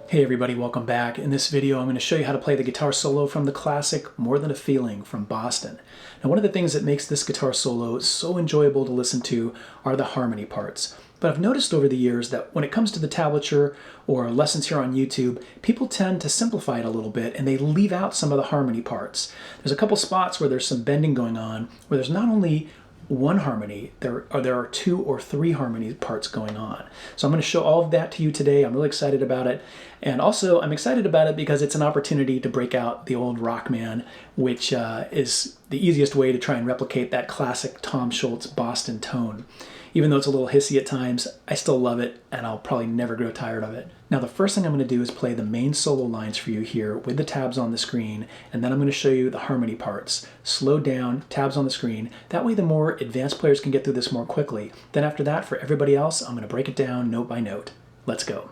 Hey everybody, welcome back. In this video I'm going to show you how to play the guitar solo from the classic More Than a Feeling from Boston. Now one of the things that makes this guitar solo so enjoyable to listen to are the harmony parts. But I've noticed over the years that when it comes to the tablature or lessons here on YouTube, people tend to simplify it a little bit and they leave out some of the harmony parts. There's a couple spots where there's some bending going on, where there's not only one harmony, there are 2 or 3 harmony parts going on. So I'm going to show all of that to you today. I'm really excited about it. And also I'm excited about it because it's an opportunity to break out the old Rockman, which is the easiest way to try and replicate that classic Tom Scholz Boston tone. Even though it's a little hissy at times, I still love it and I'll probably never grow tired of it. Now the first thing I'm going to do is play the main solo lines for you here with the tabs on the screen, and then I'm going to show you the harmony parts. Slowed down, tabs on the screen. That way the more advanced players can get through this more quickly. Then after that, for everybody else, I'm going to break it down note by note. Let's go.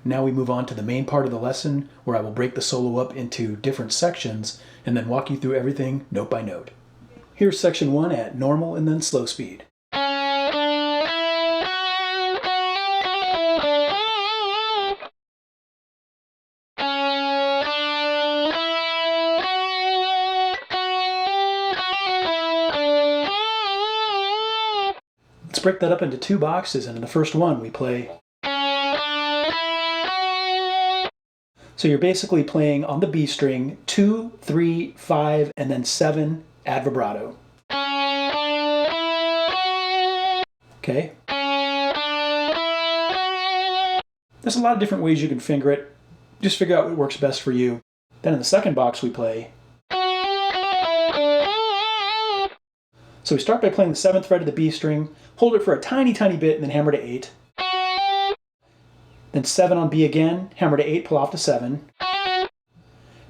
Now we move on to the main part of the lesson, where I will break the solo up into different sections and then walk you through everything note by note. Here's section 1 at normal and then slow speed. Let's break that up into 2 boxes, and in the first one we play. So you're basically playing on the B string 2, 3, 5, and then 7, add vibrato. Okay? There's a lot of different ways you can finger it. Just figure out what works best for you. Then in the second box we play. So we start by playing the 7th fret of the B string, hold it for a tiny, tiny bit, and then hammer to 8. Then 7 on B again, hammer to 8, pull off to 7.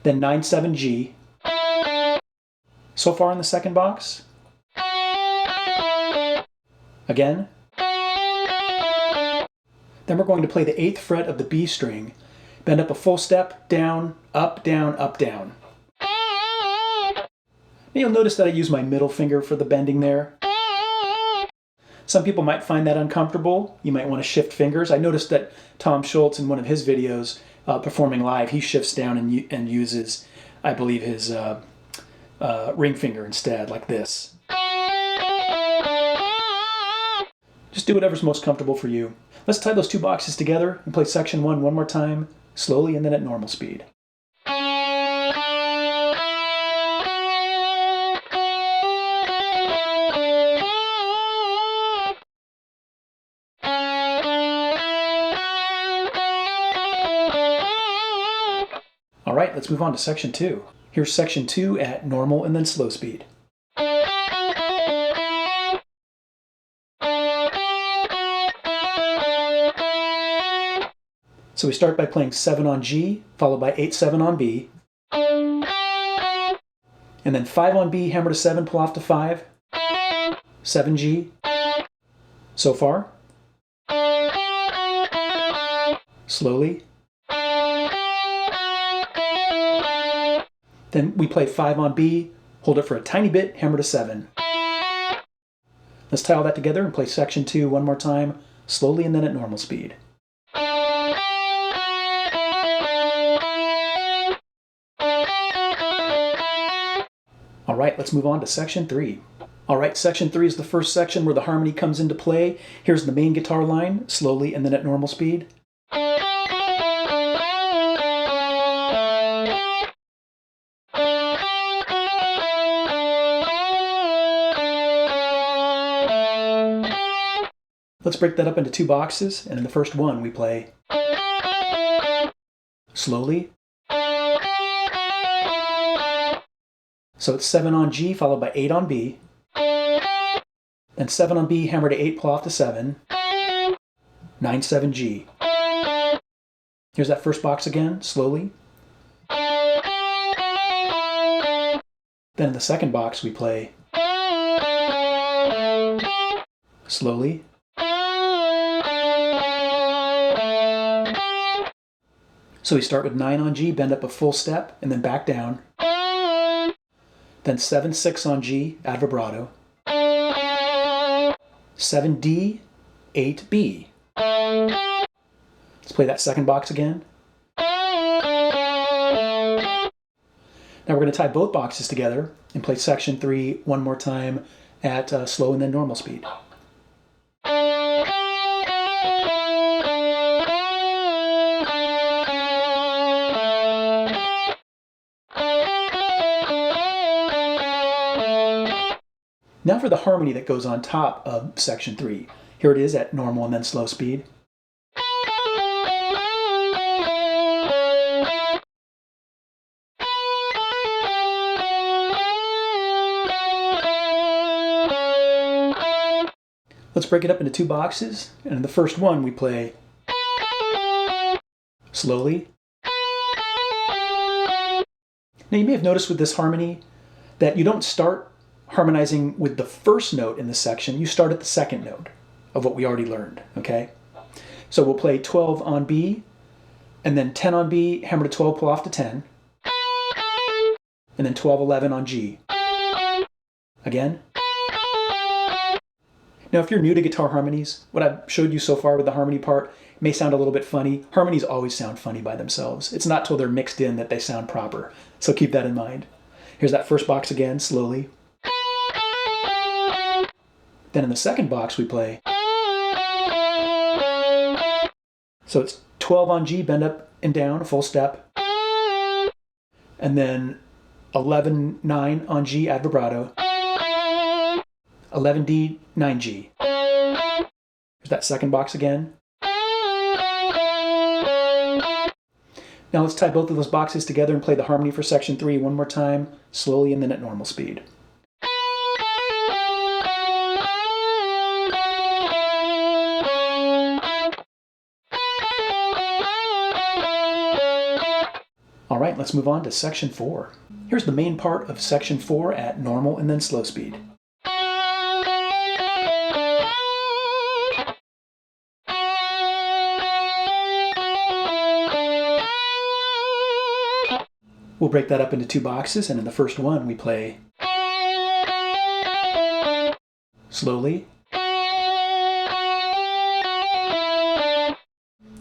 Then 9, 7, G. So far in the second box. Again. Then we're going to play the 8th fret of the B string, bend up a full step, down, up, down, up, down. Now you'll notice that I use my middle finger for the bending there. Some people might find that uncomfortable. You might want to shift fingers. I noticed that Tom Scholz, in one of his videos performing live, he shifts down and uses, I believe, his ring finger instead, like this. Just do whatever's most comfortable for you. Let's tie those 2 boxes together and play section 1 one more time, slowly and then at normal speed. All right, let's move on to section 2. Here's section 2 at normal and then slow speed. So we start by playing 7 on G, followed by 8, 7 on B. And then 5 on B, hammer to 7, pull off to 5. 7 G. So far. Slowly. Then we play 5 on B, hold it for a tiny bit, hammer to 7. Let's tie all that together and play section 2 one more time, slowly and then at normal speed. right, let's move on to section 3. All right, section 3 is the first section where the harmony comes into play. Here's the main guitar line, slowly and then at normal speed. Let's break that up into two boxes, and in the first one we play slowly. So it's 7 on G followed by 8 on B, then 7 on B, hammer to 8, pull off to 7, 9, 7, G. Here's that first box again, slowly. Then in the second box we play slowly. So we start with 9 on G, bend up a full step, and then back down. Then 7, 6 on G, add vibrato. 7 D, 8 B. Let's play that second box again. Now we're going to tie both boxes together and play section 3 one more time at slow and then normal speed. Now for the harmony that goes on top of section 3. Here it is at normal and then slow speed. Let's break it up into two boxes, and in the first one we play slowly. Now you may have noticed with this harmony that you don't start harmonizing with the first note in the section, you start at the second note of what we already learned, okay? So we'll play 12 on B, and then 10 on B, hammer to 12, pull off to 10, and then 12, 11 on G. Again. Now if you're new to guitar harmonies, what I've showed you so far with the harmony part may sound a little bit funny. Harmonies always sound funny by themselves. It's not till they're mixed in that they sound proper, so keep that in mind. Here's that first box again, slowly. Then in the second box we play. So it's 12 on G, bend up and down, a full step. And then 11, 9 on G, add vibrato. 11 D, 9 G. There's that second box again. Now let's tie both of those boxes together and play the harmony for section 3 one more time, slowly and then at normal speed. All right, let's move on to section 4. Here's the main part of section 4 at normal and then slow speed. We'll break that up into two boxes, and in the first one we play slowly.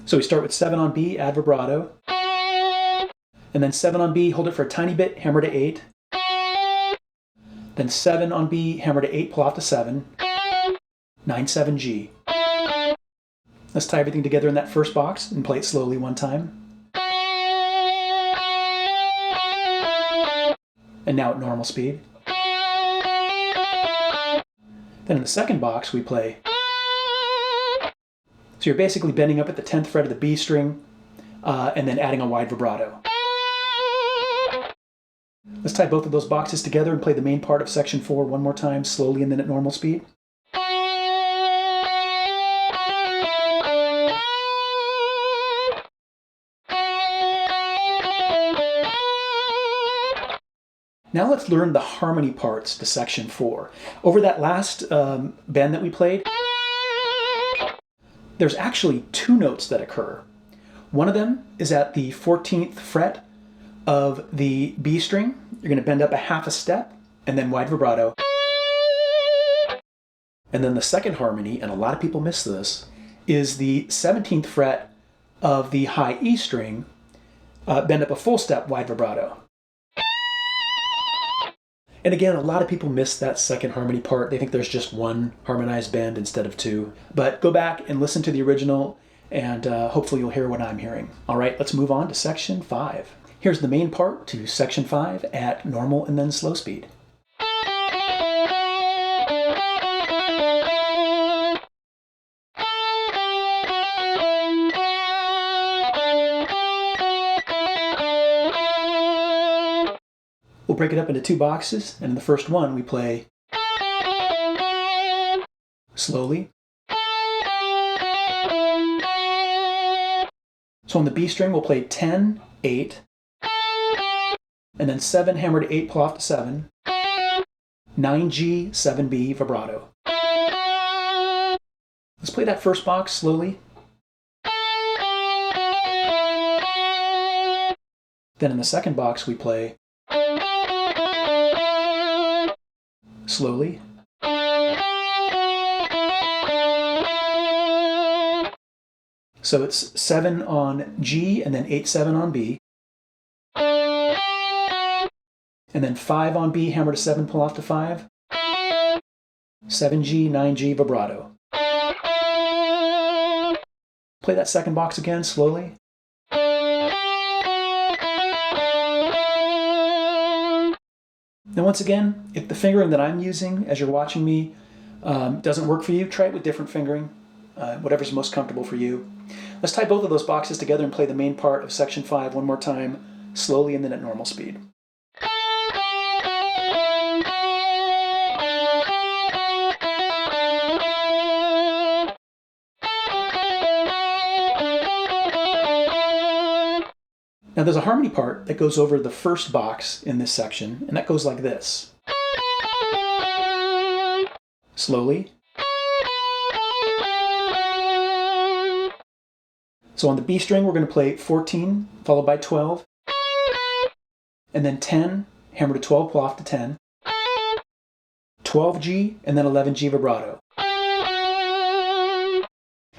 So we start with 7 on B, add vibrato. And then 7 on B, hold it for a tiny bit, hammer to 8. Then 7 on B, hammer to 8, pull off to 7. 9, 7 G. Let's tie everything together in that first box and play it slowly one time. And now at normal speed. Then in the second box we play. So you're basically bending up at the 10th fret of the B string and then adding a wide vibrato. Let's tie both of those boxes together and play the main part of section 4 one more time, slowly and then at normal speed. Now let's learn the harmony parts to section 4. Over that last bend that we played, there's actually two notes that occur. One of them is at the 14th fret of the B string. You're going to bend up a half a step and then wide vibrato. And then the second harmony, and a lot of people miss this, is the 17th fret of the high E string. Bend up a full step, wide vibrato. And again, a lot of people miss that second harmony part. They think there's just one harmonized bend instead of two. But go back and listen to the original, and hopefully you'll hear what I'm hearing. All right, let's move on to section 5. Here's the main part to section 5 at normal and then slow speed. We'll break it up into 2 boxes, and in the first one we play slowly. So on the B string we'll play 10, 8, and then 7 hammer to 8, pull off to 7, 9G, 7B, vibrato. Let's play that first box slowly. Then in the second box we play slowly. So it's 7 on G and then 8, 7 on B. And then 5 on B, hammer to 7, pull off to 5. 7G, 9G, vibrato. Play that second box again, slowly. Now once again, if the fingering that I'm using as you're watching me doesn't work for you, try it with different fingering, whatever's most comfortable for you. Let's tie both of those boxes together and play the main part of section 5 one more time, slowly and then at normal speed. Now there's a harmony part that goes over the first box in this section, and that goes like this. Slowly. So on the B string we're going to play 14, followed by 12, and then 10, hammer to 12, pull off to 10, 12G, and then 11G vibrato.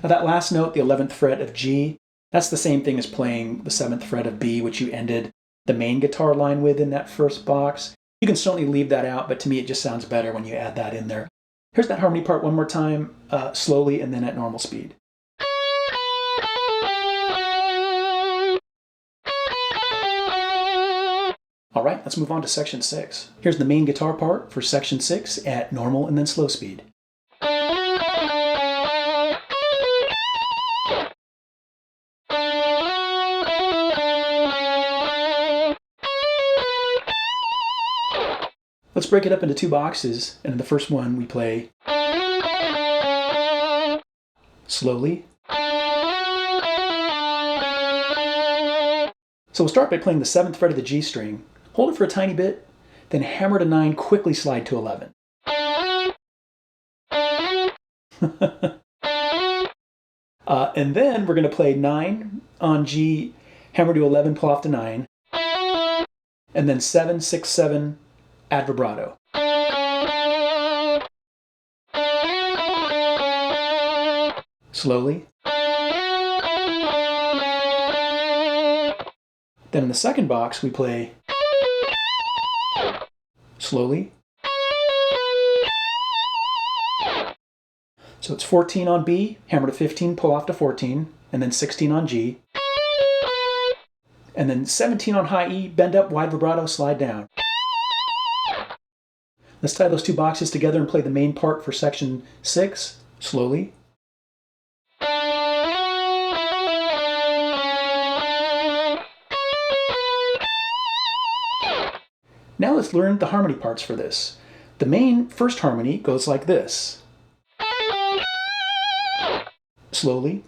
Now that last note, the 11th fret of G, that's the same thing as playing the 7th fret of B, which you ended the main guitar line with in that first box. You can certainly leave that out, but to me it just sounds better when you add that in there. Here's that harmony part one more time, slowly and then at normal speed. All right, let's move on to section 6. Here's the main guitar part for section 6 at normal and then slow speed. Let's break it up into 2 boxes, and in the first one we play slowly. So we'll start by playing the 7th fret of the G string, hold it for a tiny bit, then hammer to 9, quickly slide to 11. And then we're going to play 9 on G, hammer to 11, pull off to 9, and then 7, 6, 7, add vibrato. Slowly. Then in the second box we play slowly. So it's 14 on B, hammer to 15, pull off to 14, and then 16 on G. And then 17 on high E, bend up, wide vibrato, slide down. Let's tie those 2 boxes together and play the main part for section 6, slowly. Now let's learn the harmony parts for this. The main first harmony goes like this. Slowly.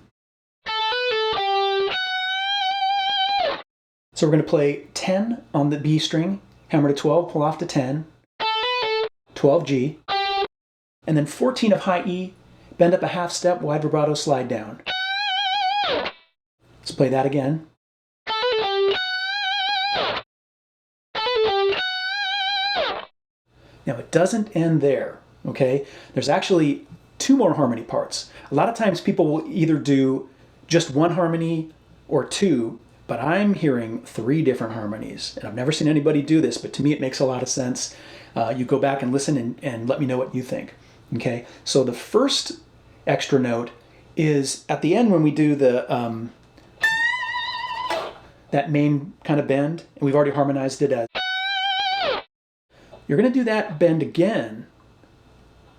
So we're going to play 10 on the B string, hammer to 12, pull off to 10, 12G, and then 14 of high E, bend up a half step, wide vibrato, slide down. Let's play that again. Now it doesn't end there, okay? There's actually 2 more harmony parts. A lot of times people will either do just 1 harmony or 2, but I'm hearing 3 different harmonies. And I've never seen anybody do this, but to me it makes a lot of sense. You go back and listen and let me know what you think. Okay, so the first extra note is at the end when we do the that main kind of bend, and we've already harmonized it as. You're going to do that bend again,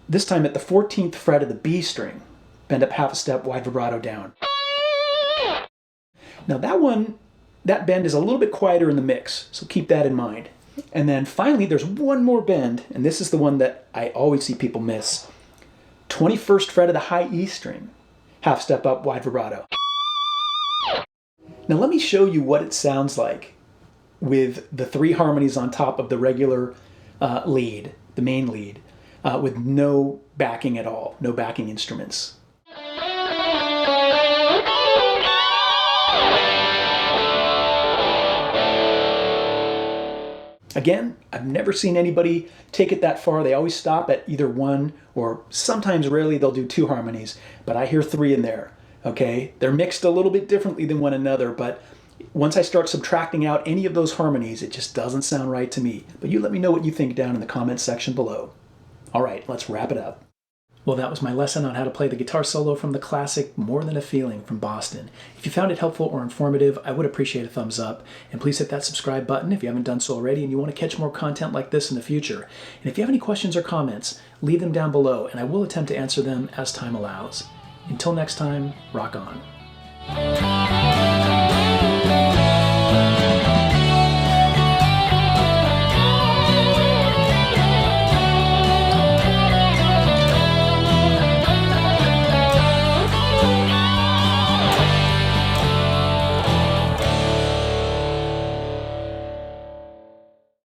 this time at the 14th fret of the B string. Bend up half a step, wide vibrato down. Now that bend is a little bit quieter in the mix, so keep that in mind. And then finally, there's one more bend, and this is the one that I always see people miss. 21st fret of the high E string. Half step up, wide vibrato. Now let me show you what it sounds like with the 3 harmonies on top of the regular lead, the main lead, with no backing at all, no backing instruments. Again, I've never seen anybody take it that far. They always stop at either 1 or sometimes rarely they'll do 2 harmonies, but I hear 3 in there, okay? They're mixed a little bit differently than one another, but once I start subtracting out any of those harmonies, it just doesn't sound right to me. But you let me know what you think down in the comments section below. All right, let's wrap it up. Well, that was my lesson on how to play the guitar solo from the classic More Than a Feeling from Boston. If you found it helpful or informative, I would appreciate a thumbs up. And please hit that subscribe button if you haven't done so already and you want to catch more content like this in the future. And if you have any questions or comments, leave them down below and I will attempt to answer them as time allows. Until next time, rock on.